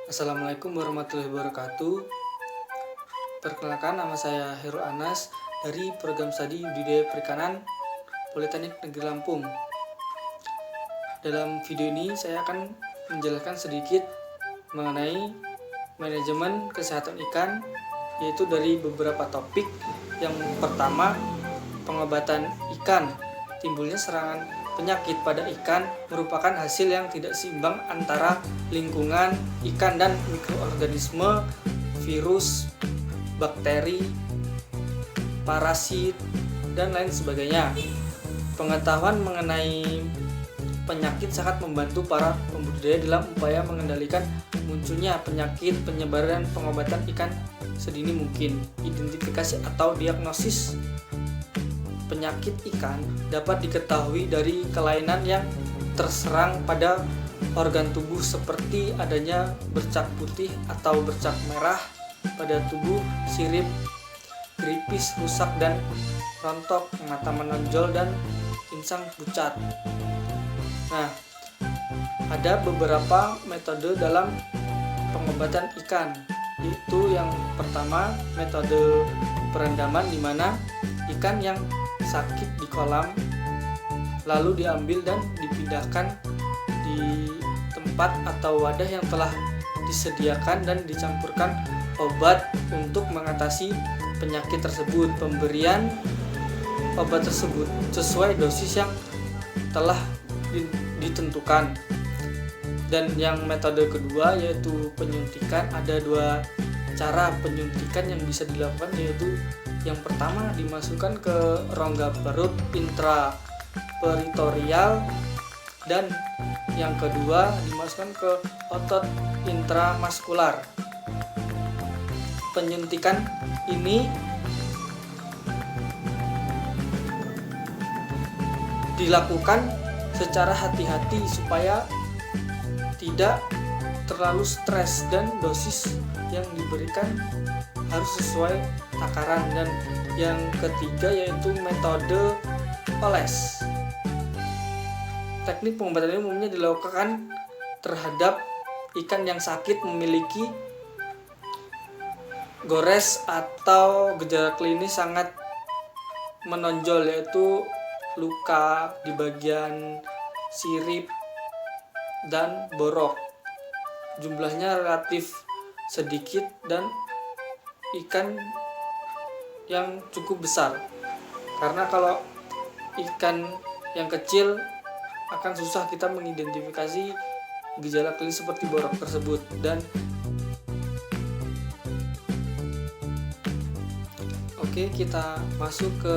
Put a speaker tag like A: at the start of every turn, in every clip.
A: Assalamualaikum warahmatullahi wabarakatuh. Perkenalkan, nama saya Heru Anas dari Program Studi Budidaya Perikanan Politeknik Negeri Lampung. Dalam video ini saya akan menjelaskan sedikit mengenai manajemen kesehatan ikan, yaitu dari beberapa topik. Yang pertama, pengobatan ikan. Timbulnya serangan penyakit pada ikan merupakan hasil yang tidak seimbang antara lingkungan ikan dan mikroorganisme, virus, bakteri, parasit, dan lain sebagainya. Pengetahuan mengenai penyakit sangat membantu para pembudidaya dalam upaya mengendalikan munculnya penyakit, penyebaran, dan pengobatan ikan sedini mungkin. Identifikasi atau diagnosis penyakit ikan dapat diketahui dari kelainan yang terserang pada organ tubuh seperti adanya bercak putih atau bercak merah pada tubuh, sirip, keripis rusak dan rontok, mata menonjol, dan insang pucat. Nah, ada beberapa metode dalam pengobatan ikan, yaitu yang pertama metode perendaman, di mana ikan yang sakit di kolam lalu diambil dan dipindahkan di tempat atau wadah yang telah disediakan dan dicampurkan obat untuk mengatasi penyakit tersebut. Pemberian obat tersebut sesuai dosis yang telah ditentukan. Dan yang metode kedua yaitu penyuntikan. Ada dua cara penyuntikan yang bisa dilakukan, yaitu yang pertama dimasukkan ke rongga perut intraperitorial, dan yang kedua dimasukkan ke otot intramuskular. Penyuntikan ini dilakukan secara hati-hati supaya tidak terlalu stres, dan dosis yang diberikan harus sesuai takaran. Dan yang ketiga yaitu metode oles. Teknik pengobatan ini umumnya dilakukan terhadap ikan yang sakit memiliki gores atau gejala klinis sangat menonjol, yaitu luka di bagian sirip dan borok. Jumlahnya relatif sedikit dan ikan yang cukup besar, karena kalau ikan yang kecil akan susah kita mengidentifikasi gejala klinis seperti borok tersebut. Dan oke, kita masuk ke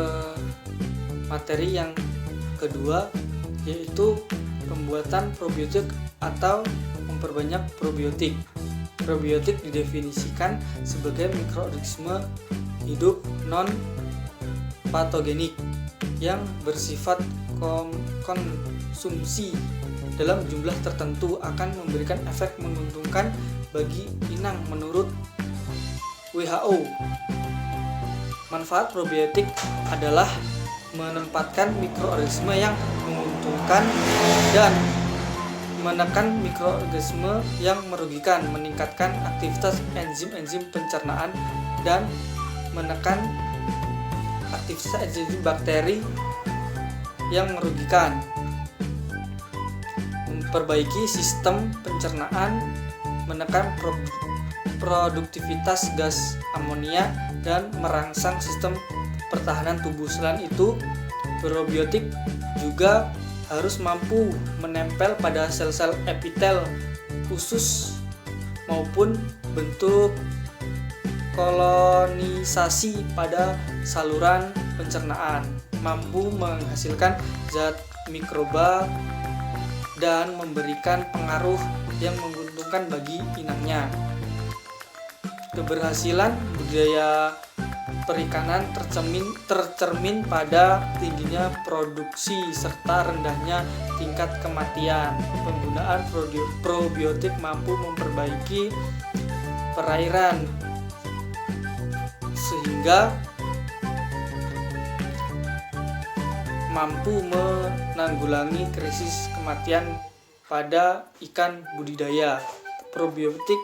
A: materi yang kedua, yaitu pembuatan probiotik atau memperbanyak probiotik. Probiotik didefinisikan sebagai mikroorganisme hidup non-patogenik yang bersifat konsumsi dalam jumlah tertentu akan memberikan efek menguntungkan bagi inang menurut WHO. Manfaat probiotik adalah menempatkan mikroorganisme yang menguntungkan dan menekan mikroorganisme yang merugikan, meningkatkan aktivitas enzim-enzim pencernaan, dan menekan aktivitas enzim bakteri yang merugikan, memperbaiki sistem pencernaan, menekan produktivitas gas amonia, dan merangsang sistem pertahanan tubuh. Selain itu, probiotik juga harus mampu menempel pada sel-sel epitel khusus maupun bentuk kolonisasi pada saluran pencernaan, mampu menghasilkan zat mikroba, dan memberikan pengaruh yang menguntungkan bagi inangnya. Keberhasilan budidaya perikanan tercermin pada tingginya produksi serta rendahnya tingkat kematian. Penggunaan probiotik mampu memperbaiki perairan sehingga mampu menanggulangi krisis kematian pada ikan budidaya. Probiotik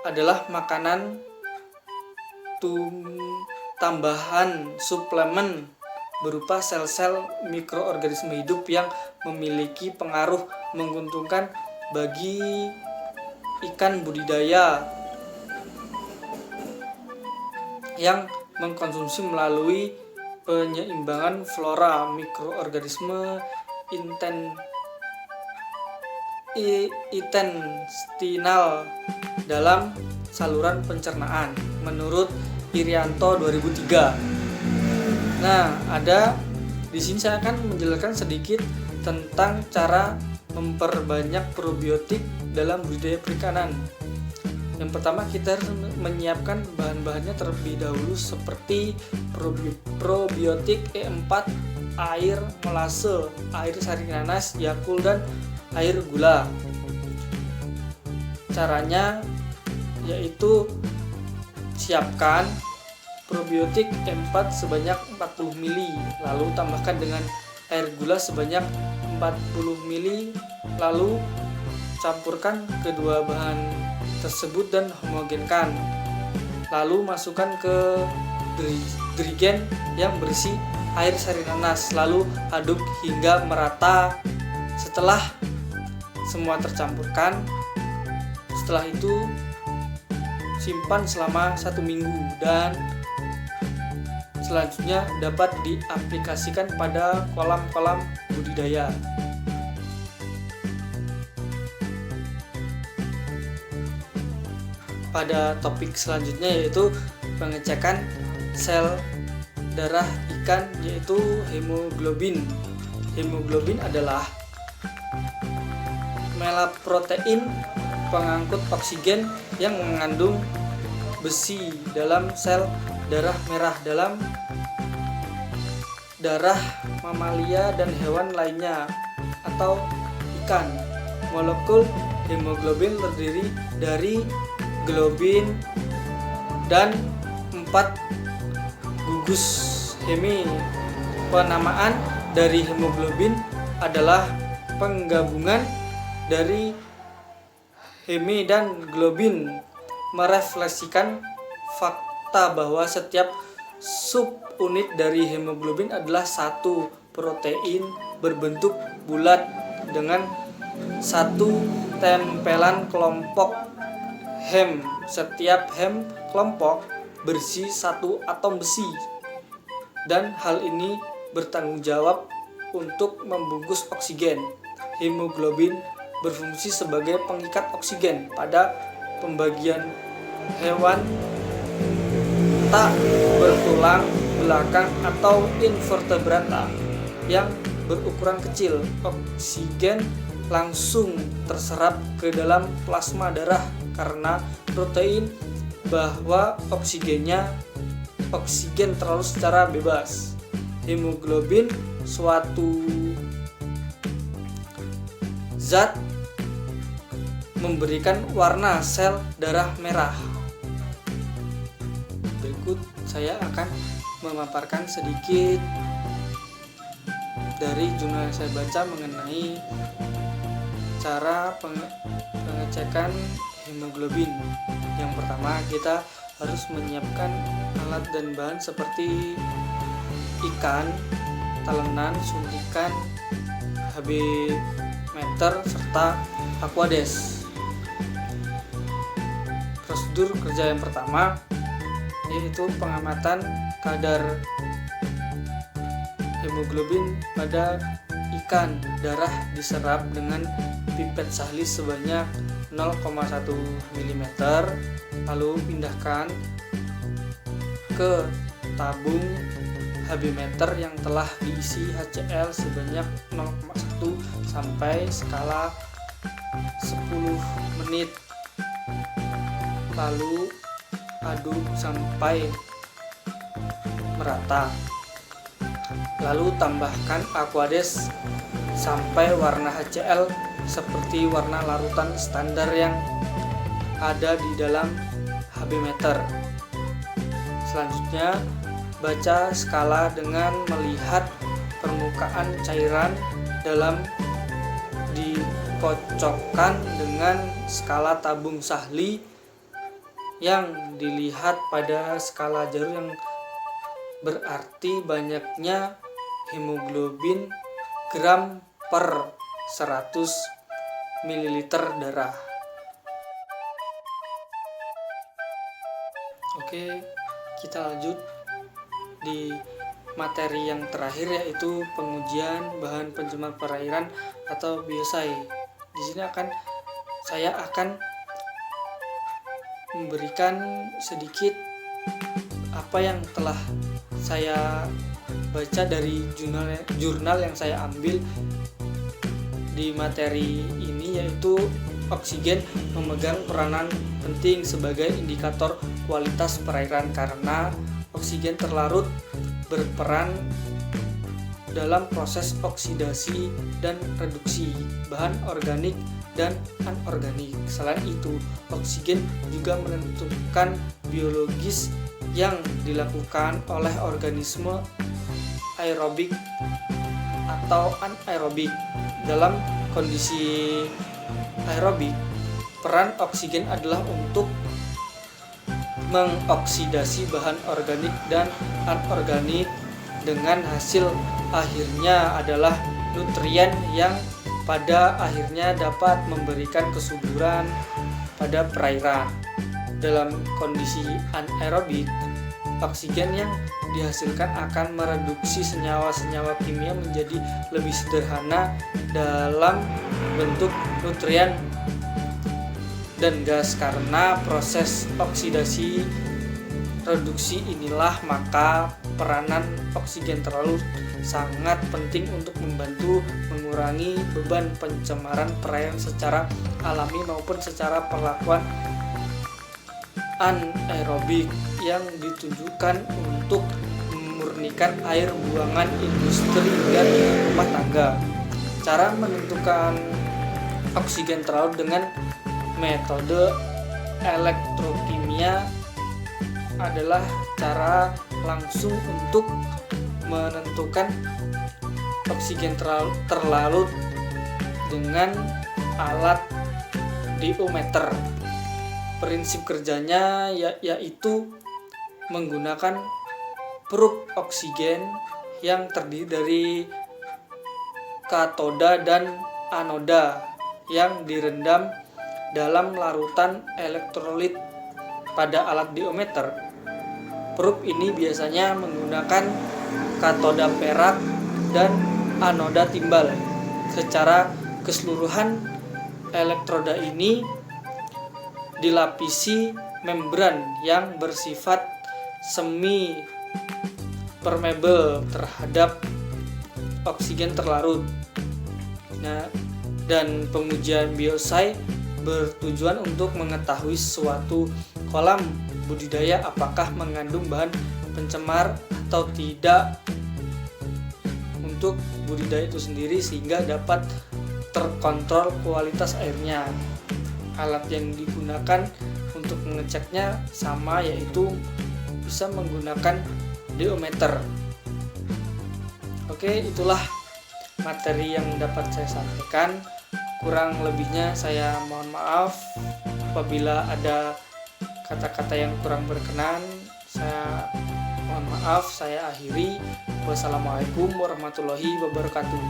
A: adalah makanan tambahan suplemen berupa sel-sel mikroorganisme hidup yang memiliki pengaruh menguntungkan bagi ikan budidaya yang mengkonsumsi melalui penyeimbangan flora mikroorganisme intestinal dalam saluran pencernaan menurut Irianto 2003. Nah, di sini saya akan menjelaskan sedikit tentang cara memperbanyak probiotik dalam budidaya perikanan. Yang pertama, kita harus menyiapkan bahan-bahannya terlebih dahulu seperti probiotik E4, air molase, air sari nanas, Yakult, dan air gula. Caranya yaitu siapkan probiotik E4 sebanyak 40 ml, lalu tambahkan dengan air gula sebanyak 40 ml, lalu campurkan kedua bahan tersebut dan homogenkan. Lalu masukkan ke dirigen yang berisi air sari nanas, lalu aduk hingga merata. Setelah semua tercampurkan, setelah itu simpan selama 1 minggu dan selanjutnya dapat diaplikasikan pada kolam-kolam budidaya. Pada topik selanjutnya yaitu pengecekan sel darah ikan, yaitu hemoglobin. Hemoglobin adalah melaprotein pengangkut oksigen yang mengandung besi dalam sel darah merah dalam darah mamalia dan hewan lainnya atau ikan. Molekul hemoglobin terdiri dari globin dan 4 gugus heme. Penamaan dari hemoglobin adalah penggabungan dari heme dan globin, merefleksikan fakta bahwa setiap subunit dari hemoglobin adalah satu protein berbentuk bulat dengan satu tempelan kelompok hem. Setiap hem kelompok berisi satu atom besi, dan hal ini bertanggung jawab untuk membungkus oksigen. Hemoglobin berfungsi sebagai pengikat oksigen pada pembagian hewan tak bertulang belakang atau invertebrata yang berukuran kecil. Oksigen langsung terserap ke dalam plasma darah karena protein bahwa oksigen terlalu secara bebas. Hemoglobin suatu zat memberikan warna sel darah merah. Berikut saya akan memaparkan sedikit dari jurnal yang saya baca mengenai cara pengecekan hemoglobin. Yang pertama, kita harus menyiapkan alat dan bahan seperti ikan, talenan, suntikan, HB meter, serta aquades. Prosedur kerja yang pertama yaitu pengamatan kadar hemoglobin pada ikan. Darah diserap dengan pipet Sahlis sebanyak 0,1 mm, lalu pindahkan ke tabung HB meter yang telah diisi HCl sebanyak 0,1 sampai skala 10 menit, lalu aduk sampai merata, lalu tambahkan aquades sampai warna HCl seperti warna larutan standar yang ada di dalam HB meter. Selanjutnya, baca skala dengan melihat permukaan cairan dalam dikocokkan dengan skala tabung Sahli yang dilihat pada skala Jalur, yang berarti banyaknya hemoglobin gram per 100 ml darah. Oke, kita lanjut di materi yang terakhir, yaitu pengujian bahan pencemar perairan atau biosai. Di sini saya akan memberikan sedikit apa yang telah saya baca dari jurnal yang saya ambil di materi ini, yaitu oksigen memegang peranan penting sebagai indikator kualitas perairan karena oksigen terlarut berperan dalam proses oksidasi dan reduksi bahan organik dan anorganik. Selain itu, oksigen juga menentukan biologis yang dilakukan oleh organisme aerobik atau anaerobik. Dalam kondisi aerobik, peran oksigen adalah untuk mengoksidasi bahan organik dan anorganik, dengan hasil akhirnya adalah nutrien yang pada akhirnya dapat memberikan kesuburan pada perairan. Dalam kondisi anaerobik, oksigen yang dihasilkan akan mereduksi senyawa-senyawa kimia menjadi lebih sederhana dalam bentuk nutrien dan gas. Karena proses oksidasi reduksi inilah, maka peranan oksigen terlarut sangat penting untuk membantu mengurangi beban pencemaran perairan secara alami maupun secara perlakuan anaerobik yang ditujukan untuk memurnikan air buangan industri dan rumah tangga. Cara menentukan oksigen terlarut dengan metode elektrokimia adalah cara langsung untuk menentukan oksigen terlarut dengan alat diometer. Prinsip kerjanya yaitu menggunakan perup oksigen yang terdiri dari katoda dan anoda yang direndam dalam larutan elektrolit pada alat diometer. Perup ini biasanya menggunakan katoda perak dan anoda timbal. Secara keseluruhan, elektroda ini dilapisi membran yang bersifat semi permeable terhadap oksigen terlarut. Dan pengujian biosai bertujuan untuk mengetahui suatu kolam budidaya apakah mengandung bahan pencemar atau tidak untuk budidaya itu sendiri, sehingga dapat terkontrol kualitas airnya. Alat yang digunakan untuk mengeceknya sama, yaitu bisa menggunakan diometer. Oke, itulah materi yang dapat saya sampaikan. Kurang lebihnya saya mohon maaf. Apabila ada kata-kata yang kurang berkenan, saya mohon maaf. Saya akhiri. Wassalamualaikum warahmatullahi wabarakatuh.